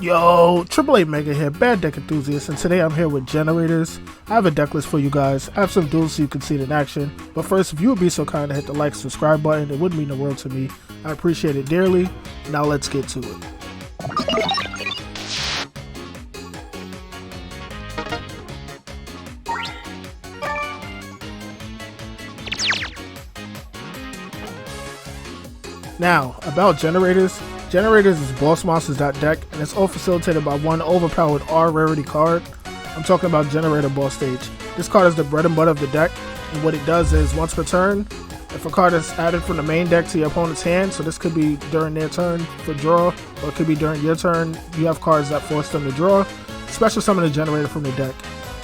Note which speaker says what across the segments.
Speaker 1: Yo, AAA Mega here, Bad Deck Enthusiast, and today I'm here with Generators. I have a deck list for you guys. I have some duels so you can see it in action. But first, if you would be so kind to hit the like, subscribe button, it would mean the world to me. I appreciate it dearly. Now let's get to it. Now, about Generators. Generators is bossmonsters.deck, and it's all facilitated by one overpowered R rarity card. I'm talking about Generaider Boss Stage. This card is the bread and butter of the deck, and what it does is, once per turn, if a card is added from the main deck to your opponent's hand, so this could be during their turn for draw, or it could be during your turn, you have cards that force them to draw, special summon a Generator from the deck.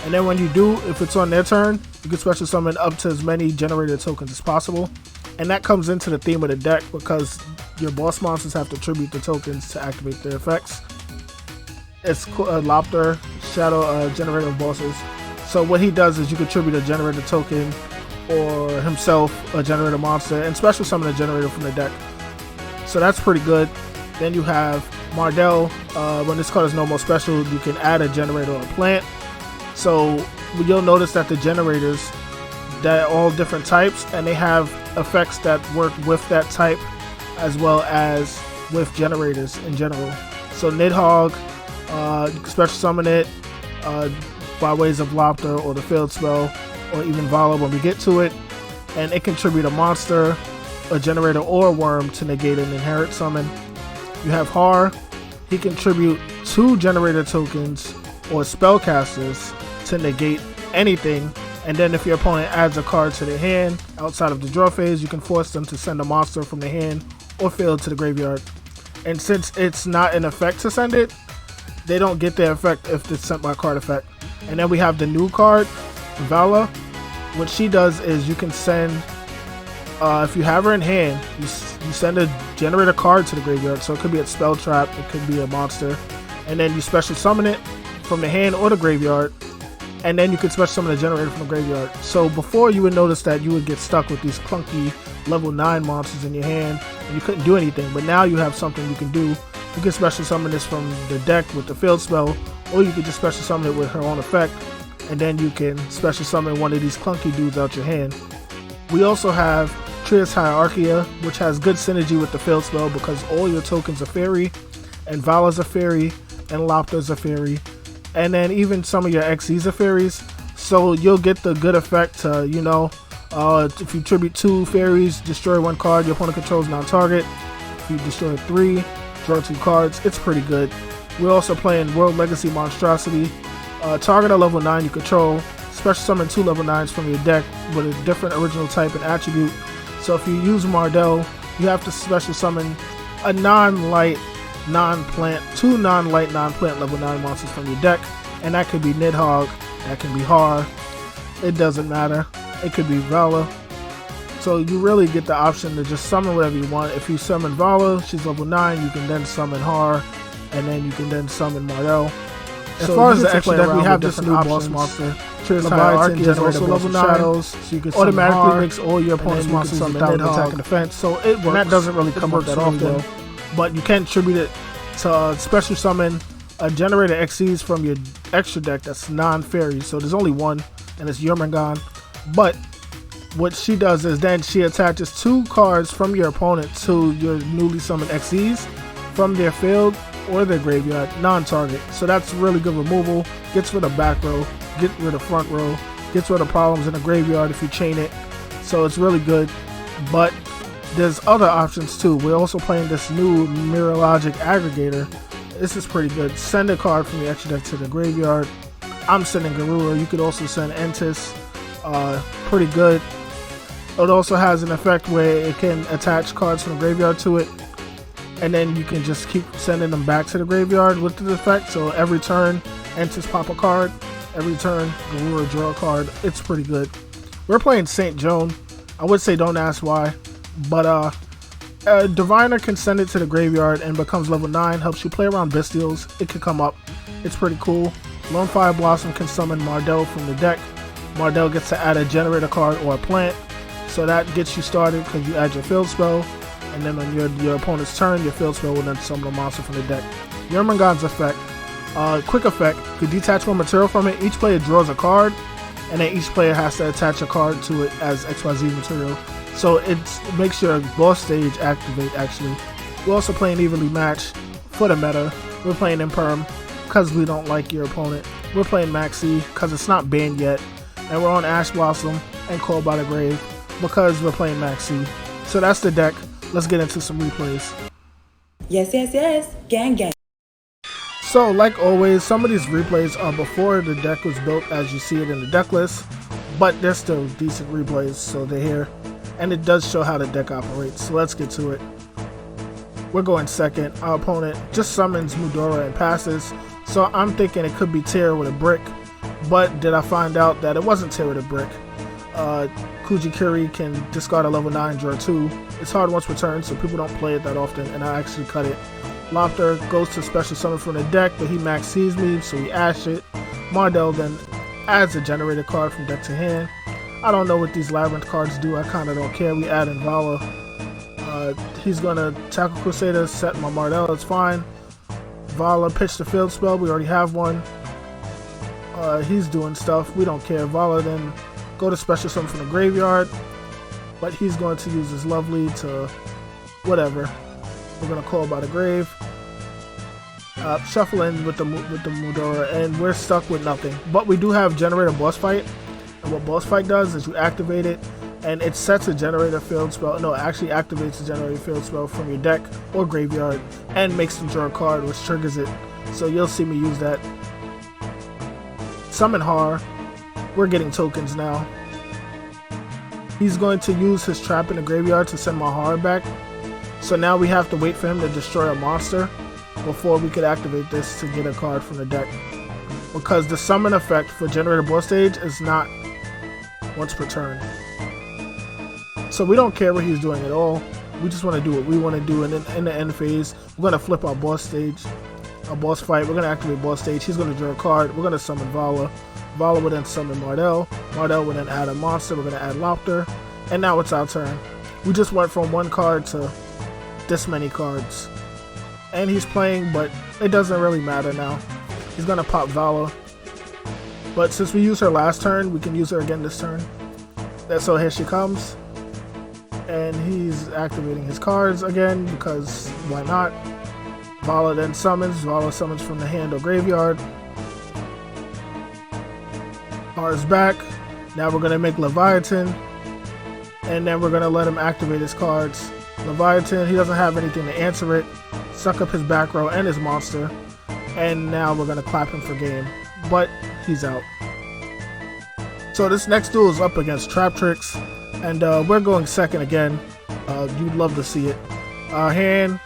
Speaker 1: And then when you do, if it's on their turn, you can special summon up to as many Generator tokens as possible. And that comes into the theme of the deck because your boss monsters have to tribute the tokens to activate their effects. It's Lopter, Shadow Generator of bosses. So what he does is you can tribute a Generator token or himself, a Generator monster, and special summon a Generator from the deck. So that's pretty good. Then you have Mardell. When this card is no more special, you can add a Generator or a plant. So you'll notice that the Generators, they're all different types, and they have effects that work with that type as well as with Generators in general. So Nidhogg, you can special summon it by ways of Lopter or the field spell, or even Vala when we get to it, and it can tribute a monster, a Generator, or a worm to negate an inherit summon. You have Har. He can tribute 2 Generator tokens or spellcasters to negate anything. And then if your opponent adds a card to their hand outside of the draw phase, you can force them to send a monster from the hand or field to the graveyard. And since it's not an effect to send it, they don't get the effect if it's sent by card effect. And then we have the new card, Vala. What she does is you can send, if you have her in hand, you send a Generator card to the graveyard. So it could be a spell trap, it could be a monster. And then you special summon it from the hand or the graveyard. And then you can special summon a Generator from the graveyard. So before, you would notice that you would get stuck with these clunky level 9 monsters in your hand and you couldn't do anything. But now you have something you can do. You can special summon this from the deck with the field spell, or you can just special summon it with her own effect, and then you can special summon one of these clunky dudes out your hand. We also have Trias Hierarchia, which has good synergy with the field spell because all your tokens are fairy, and Vala's a fairy, and Lopter's a fairy. And then even some of your XEs are fairies, so you'll get the good effect to, if you tribute 2 fairies, destroy 1 card your opponent controls non-target. If you destroy 3, draw 2 cards. It's pretty good. We're also playing World Legacy Monstrosity. Target a level 9 you control. Special summon 2 level 9s from your deck with a different original type and attribute. So if you use Mardell, you have to special summon a non-light, non-plant, 2 non-light, non-plant level 9 monsters from your deck, and that could be Nidhogg, that can be Har, it doesn't matter, it could be Vala. So you really get the option to just summon whatever you want. If you summon Vala, she's level 9, you can then summon Har, and then you can then summon Mardell. As far as the extra deck, we have this new boss monster. Trias Hierarchia is also level 9, shadows, so you can automatically mix all your opponent's monsters without attack and defense, so it works. And that doesn't really come up that often. But you can tribute it to special summon a Generator XCs from your extra deck that's non-fairy. So there's only one, and it's Yermangan. But what she does is then she attaches 2 cards from your opponent to your newly summoned XCs from their field or their graveyard, non-target. So that's really good removal. Gets rid of back row, get rid of front row, gets rid of problems in the graveyard if you chain it. So it's really good. But there's other options too. We're also playing this new Mirror Logic Aggregator. This is pretty good. Send a card from your extra deck to the graveyard. I'm sending Garura. You could also send Entis. Pretty good. It also has an effect where it can attach cards from the graveyard to it, and then you can just keep sending them back to the graveyard with the effect. So every turn, Entis pop a card. Every turn, Garura draw a card. It's pretty good. We're playing St. Joan. I would say don't ask why. But Diviner can send it to the graveyard and becomes level 9, helps you play around Bestials. It can come up. It's pretty cool. Lone Fire Blossom can summon Mardell from the deck. Mardell gets to add a Generator card or a plant. So that gets you started because you add your field spell. And then on your opponent's turn, your field spell will then summon a monster from the deck. Yermangon's effect. Quick effect. Could detach one material from it. Each player draws a card, and then each player has to attach a card to it as XYZ material. So it makes your boss stage activate, actually. We're also playing evenly matched for the meta. We're playing Imperm because we don't like your opponent. We're playing Maxi because it's not banned yet. And we're on Ash Blossom and Called by the Grave because we're playing Maxi. So that's the deck. Let's get into some replays.
Speaker 2: Yes. Gang, gang.
Speaker 1: So, like always, some of these replays are before the deck was built as you see it in the deck list, but they're still decent replays, so they're here. And it does show how the deck operates, so let's get to it. We're going second. Our opponent just summons Mudora and passes, so I'm thinking it could be Tear with a brick, but did I find out that it wasn't Tear with a brick. Kujikiri can discard a level 9, draw 2. It's hard once per turn, so people don't play it that often, and I actually cut it. Lopter goes to special summon from the deck, but he max sees me, so we ash it. Mardell then adds a Generaider card from deck to hand. I don't know what these Labyrinth cards do, I kinda don't care. We add in Vala. He's gonna tackle Crusader, set my Mardell, it's fine. Vala pitched the field spell, we already have one. He's doing stuff, we don't care. Vala then go to special summon from the graveyard, but he's going to use his Lovely to whatever. We're gonna Call by the Grave, shuffle in with the Mudora, and we're stuck with nothing. But we do have Generaider boss fight, and what boss fight does is you activate it, and it sets a Generaider field spell. No, it actually activates a Generaider field spell from your deck or graveyard, and makes them draw a card, which triggers it. So you'll see me use that. Summon Har. We're getting tokens now. He's going to use his trap in the graveyard to send my Har back. So now we have to wait for him to destroy a monster before we could activate this to get a card from the deck. Because the summon effect for Generaider boss stage is not once per turn. So we don't care what he's doing at all. We just want to do what we want to do, and then in the end phase, we're going to flip our boss stage, our boss fight. We're going to activate boss stage. He's going to draw a card. We're going to summon Vala. Vala will then summon Mardell. Mardell will then add a monster. We're going to add Lopter. And now it's our turn. We just went from one card to this many cards. And he's playing, but it doesn't really matter now. He's going to pop Vala. But since we used her last turn, we can use her again this turn. So here she comes. And he's activating his cards again, because why not? Vala then summons. Vala summons from the hand or graveyard. Har's back. Now we're going to make Leviathan. And then we're going to let him activate his cards. Leviathan, he doesn't have anything to answer it. Suck up his back row and his monster. And now we're going to clap him for game. But he's out. So this next duel is up against Trap Tricks. And we're going second again. You'd love to see it. Our hand,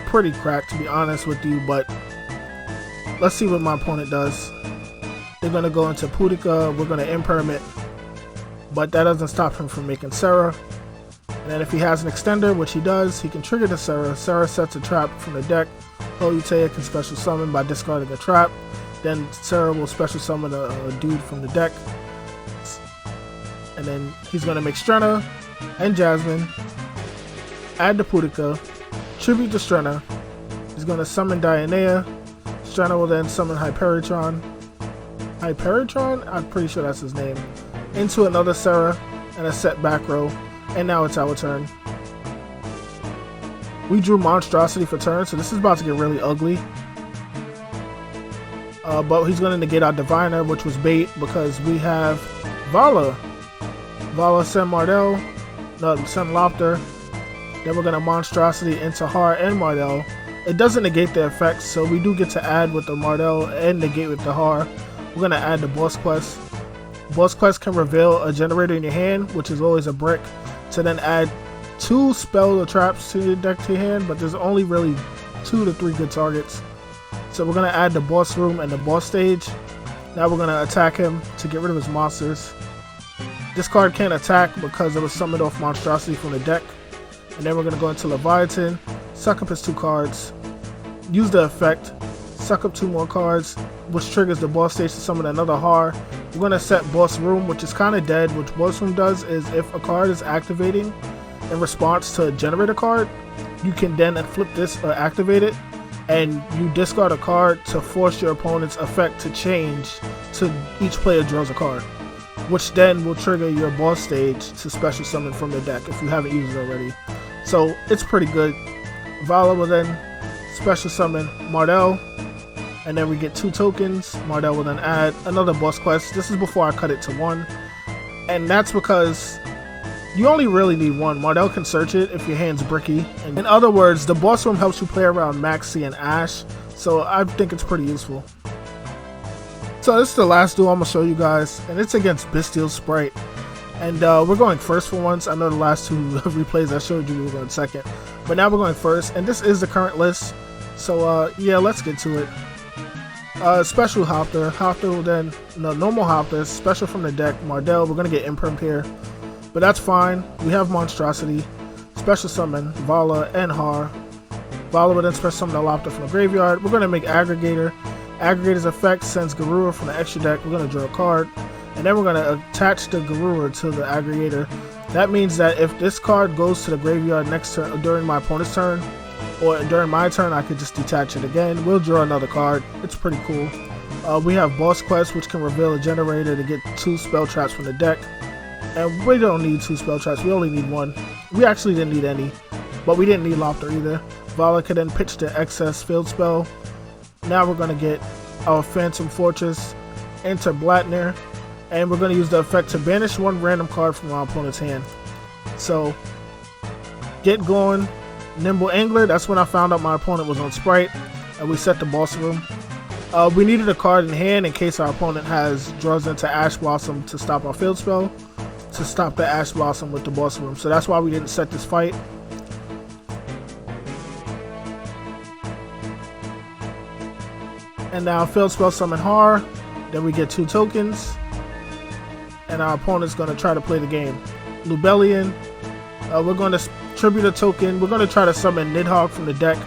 Speaker 1: pretty cracked to be honest with you. But let's see what my opponent does. They're going to go into Pudica. We're going to Imperm it. But that doesn't stop him from making Serra. And then if he has an extender, which he does, he can trigger the Serra. Serra sets a trap from the deck. Holytea can special summon by discarding a trap. Then Serra will special summon a dude from the deck. And then he's going to make Strenna and Jasmine. Add the Pudica. Tribute to Strenna. He's going to summon Dionea. Strenna will then summon Hyperitron. Hyperitron? I'm pretty sure that's his name. Into another Serra and a set back row. And now it's our turn. We drew Monstrosity for turn, so this is about to get really ugly. But he's going to negate our Diviner, which was bait, because we have Vala. Vala send Mardell. No, send Lopter. Then we're going to Monstrosity into Har and Mardell. It doesn't negate the effects, so we do get to add with the Mardell and negate with the Har. We're going to add the Boss Quest. Boss Quest can reveal a Generaider in your hand, which is always a brick, to then add 2 spell or traps to your deck to your hand, but there's only really 2 to 3 good targets. So we're going to add the Boss Room and the Boss Stage. Now we're going to attack him to get rid of his monsters. This card can't attack because it was summoned off Monstrosity from the deck. And then we're going to go into Leviathan, suck up his 2 cards, use the effect, suck up 2 more cards, which triggers the Boss Stage to summon another Har. We're going to set Boss Room, which is kind of dead. What Boss Room does is if a card is activating in response to a Generaider card, you can then flip this or activate it, and you discard a card to force your opponent's effect to change to each player draws a card, which then will trigger your boss stage to special summon from the deck if you haven't used it already. So it's pretty good. Vala will then special summon Mardell, and then we get 2 tokens. Mardell will then add another boss quest. This is before I cut it to 1, and that's because you only really need 1. Mardell can search it if your hand's bricky. And in other words, the boss room helps you play around Maxi and Ash, so I think it's pretty useful. So this is the last duel I'm going to show you guys, and it's against Bestial's Sprite. And we're going first for once. I know the last 2 replays I showed you we were going second, but now we're going first, and this is the current list. So yeah, let's get to it. Special Hopter. Hopter will then, no, normal Hopter, special from the deck. Mardell, we're going to get Imperm here, but that's fine. We have Monstrosity, special summon Vala and Har. Vala will then special summon the Lopter from the graveyard. We're going to make Aggregator. Aggregator's effect sends Garura from the extra deck. We're going to draw a card, and then we're going to attach the Garura to the Aggregator. That means that if this card goes to the graveyard next turn, during my opponent's turn, or during my turn, I could just detach it again. We'll draw another card. It's pretty cool. We have Boss Quest, which can reveal a generator to get 2 spell traps from the deck. And we don't need 2 spell traps, we only need 1. We actually didn't need any, but we didn't need Lopter either. Vala could then pitch the excess field spell. Now we're going to get our Phantom Fortress, enter Blattner, and we're going to use the effect to banish 1 random card from our opponent's hand. So, get going. Nimble Angler, that's when I found out my opponent was on Sprite, and we set the boss room. We needed a card in hand in case our opponent draws into Ash Blossom to stop our field spell, to stop the Ash Blossom with the boss room. So that's why we didn't set this fight. And now field spell summon Har, then we get 2 tokens, and our opponent's going to try to play the game. Lubellion, we're going to tribute a token. We're going to try to summon Nidhogg from the deck,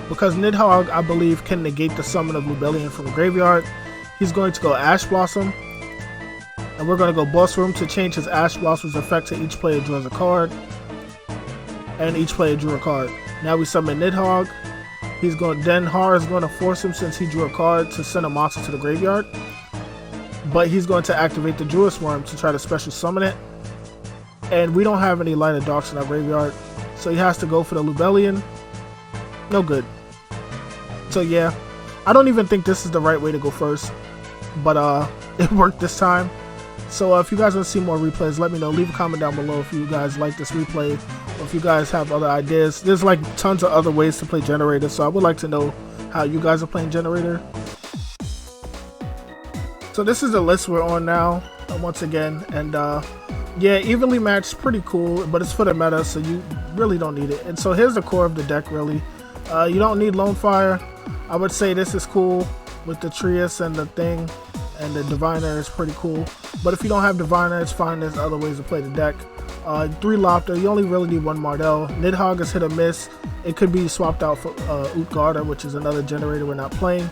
Speaker 1: because Nidhogg, I believe, can negate the summon of Lubellion from the graveyard. He's going to go Ash Blossom, and we're going to go Boss Room to change his Ash Blossom's effect to each player draws a card, and each player drew a card. Now we summon Nidhogg. Then Har is going to force him, since he drew a card, to send a monster to the graveyard, but he's going to activate the Druid Worm to try to special summon it. And we don't have any Light of Darks in our graveyard, so he has to go for the Lubellion. No good. So yeah, I don't even think this is the right way to go first, but it worked this time. So if you guys want to see more replays, let me know. Leave a comment down below if you guys like this replay, or if you guys have other ideas. There's like tons of other ways to play Generaider, so I would like to know how you guys are playing Generaider. So this is the list we're on now, once again, and yeah, evenly matched, pretty cool, but it's for the meta, so you really don't need it. And so here's the core of the deck, really. You don't need Lone Fire. I would say this is cool with the Trias and the thing, and the Diviner is pretty cool. But if you don't have Diviner, it's fine. There's other ways to play the deck. 3 Lopter, you only really need 1 Mardell. Nidhogg is hit or miss. It could be swapped out for Utgarda, which is another Generaider we're not playing.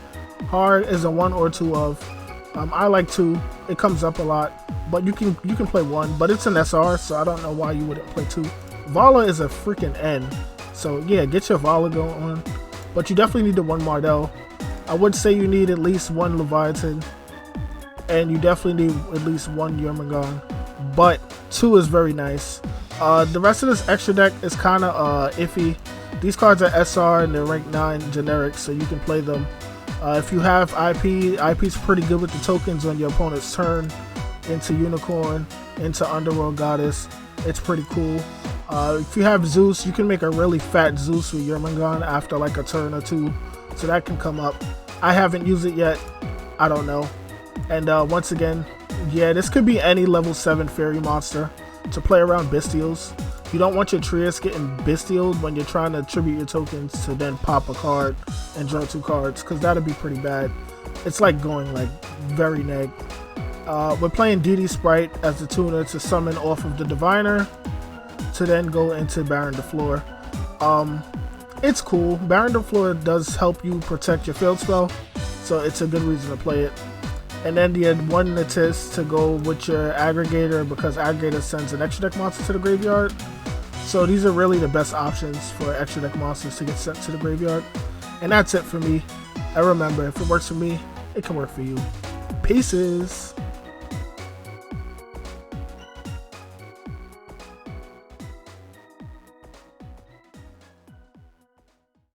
Speaker 1: Hard is a 1 or 2 of. I like 2. It comes up a lot, but you can play 1, but it's an SR, so I don't know why you wouldn't play 2. Vala is a freaking N, so yeah, get your Vala going on, but you definitely need the 1 Mardell. I would say you need at least 1 Leviathan, and you definitely need at least 1 Yermagon, but 2 is very nice. The rest of this extra deck is kind of iffy. These cards are SR and they're rank 9 generic, so you can play them. If you have IP is pretty good with the tokens on your opponent's turn, into Unicorn, into Underworld Goddess. It's pretty cool. If you have Zeus, you can make a really fat Zeus with Yermagon after like a turn or 2, so that can come up. I haven't used it yet, I don't know. And once again, yeah, this could be any level 7 fairy monster to play around Bestials. You don't want your Trias getting Bestialed when you're trying to tribute your tokens to then pop a card and draw 2 cards, because that'd be pretty bad. It's like going like very neg. We're playing DD Sprite as the tuner to summon off of the Diviner to then go into Baron de Fleur. It's cool. Baron de Fleur does help you protect your field spell, so it's a good reason to play it. And then you had 1 Natis to go with your Aggregator, because Aggregator sends an extra deck monster to the graveyard. So these are really the best options for extra deck monsters to get sent to the graveyard. And that's it for me. And remember, if it works for me, it can work for you. Pieces.